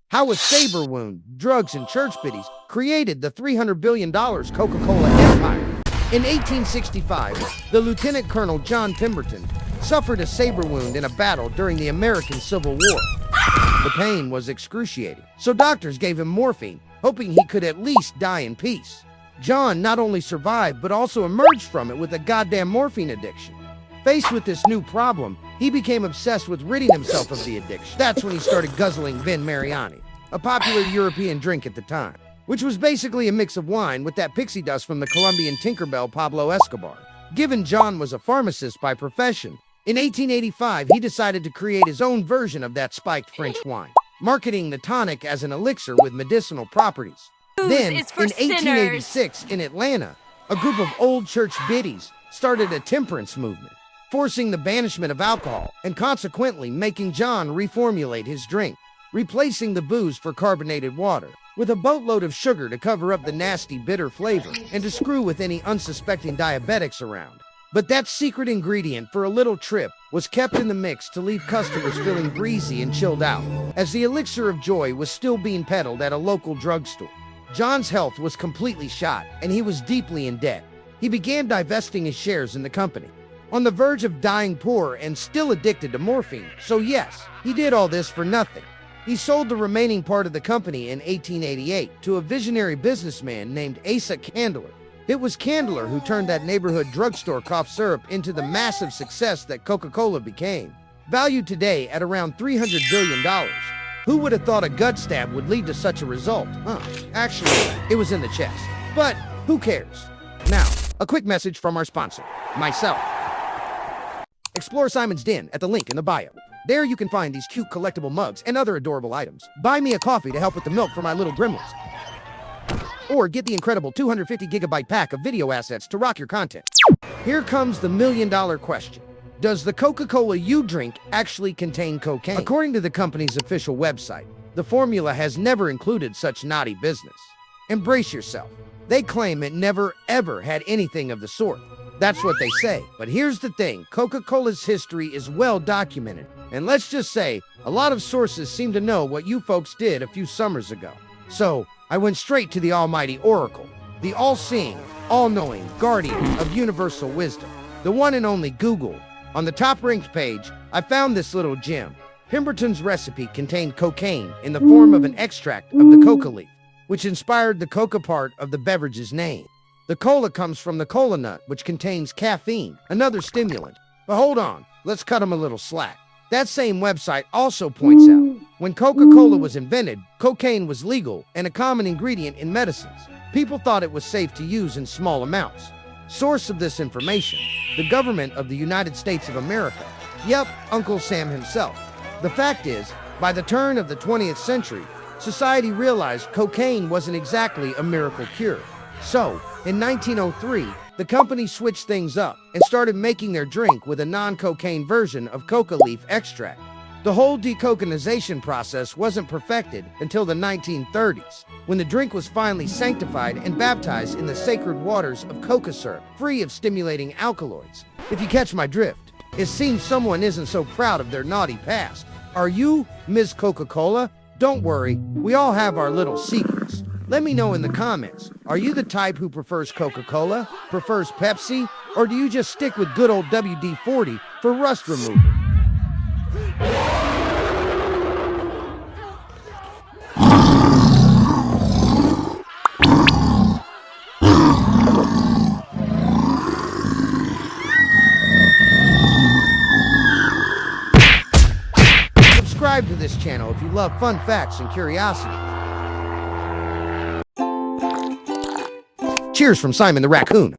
How a saber wound, drugs, and church biddies created the $300 billion Coca-Cola empire. In 1865, the Lieutenant Colonel John Pemberton suffered a saber wound in a battle during the American Civil War. The pain was excruciating, so doctors gave him morphine, hoping he could at least die in peace. John not only survived, but also emerged from it with a goddamn morphine addiction. Faced with this new problem, he became obsessed with ridding himself of the addiction. That's when he started guzzling Vin Mariani, a popular European drink at the time, which was basically a mix of wine with that pixie dust from the Colombian Tinkerbell Pablo Escobar. Given John was a pharmacist by profession, in 1885 he decided to create his own version of that spiked French wine, marketing the tonic as an elixir with medicinal properties. Then, in 1886, in Atlanta, a group of old church biddies started a temperance movement, forcing the banishment of alcohol and consequently making John reformulate his drink, replacing the booze for carbonated water, with a boatload of sugar to cover up the nasty bitter flavor and to screw with any unsuspecting diabetics around. But that secret ingredient for a little trip was kept in the mix to leave customers feeling breezy and chilled out, as the elixir of joy was still being peddled at a local drugstore. John's health was completely shot, and he was deeply in debt. He began divesting his shares in the company, on the verge of dying poor and still addicted to morphine. So yes, he did all this for nothing. He sold the remaining part of the company in 1888 to a visionary businessman named Asa Candler. It was Candler who turned that neighborhood drugstore cough syrup into the massive success that Coca-Cola became, valued today at around $300 billion. Who would have thought a gut stab would lead to such a result? Actually, it was in the chest. But who cares? Now, a quick message from our sponsor, myself. Explore Simon's Den at the link in the bio. There you can find these cute collectible mugs and other adorable items. Buy me a coffee to help with the milk for my little gremlins. Or get the incredible 250GB pack of video assets to rock your content. Here comes the million-dollar question. Does the Coca-Cola you drink actually contain cocaine? According to the company's official website, the formula has never included such naughty business. Embrace yourself. They claim it never ever had anything of the sort. That's what they say. But here's the thing, Coca-Cola's history is well documented. And let's just say, a lot of sources seem to know what you folks did a few summers ago. So, I went straight to the almighty Oracle, the all-seeing, all-knowing guardian of universal wisdom, the one and only Google. On the top-ranked page, I found this little gem. Pemberton's recipe contained cocaine in the form of an extract of the coca leaf, which inspired the coca part of the beverage's name. The cola comes from the cola nut, which contains caffeine, another stimulant. But hold on, let's cut them a little slack. That same website also points out, when Coca-Cola was invented, cocaine was legal and a common ingredient in medicines. People thought it was safe to use in small amounts. Source of this information, the government of the United States of America. Yep, Uncle Sam himself. The fact is, by the turn of the 20th century, society realized cocaine wasn't exactly a miracle cure. So, in 1903, the company switched things up and started making their drink with a non-cocaine version of coca leaf extract. The whole decocanization process wasn't perfected until the 1930s, when the drink was finally sanctified and baptized in the sacred waters of coca syrup, free of stimulating alkaloids. If you catch my drift, it seems someone isn't so proud of their naughty past. Are you, Ms. Coca-Cola? Don't worry, we all have our little secrets. Let me know in the comments, are you the type who prefers Coca-Cola, prefers Pepsi, or do you just stick with good old WD-40 for rust removal? Subscribe to this channel if you love fun facts and curiosity. Cheers from Simon the Raccoon.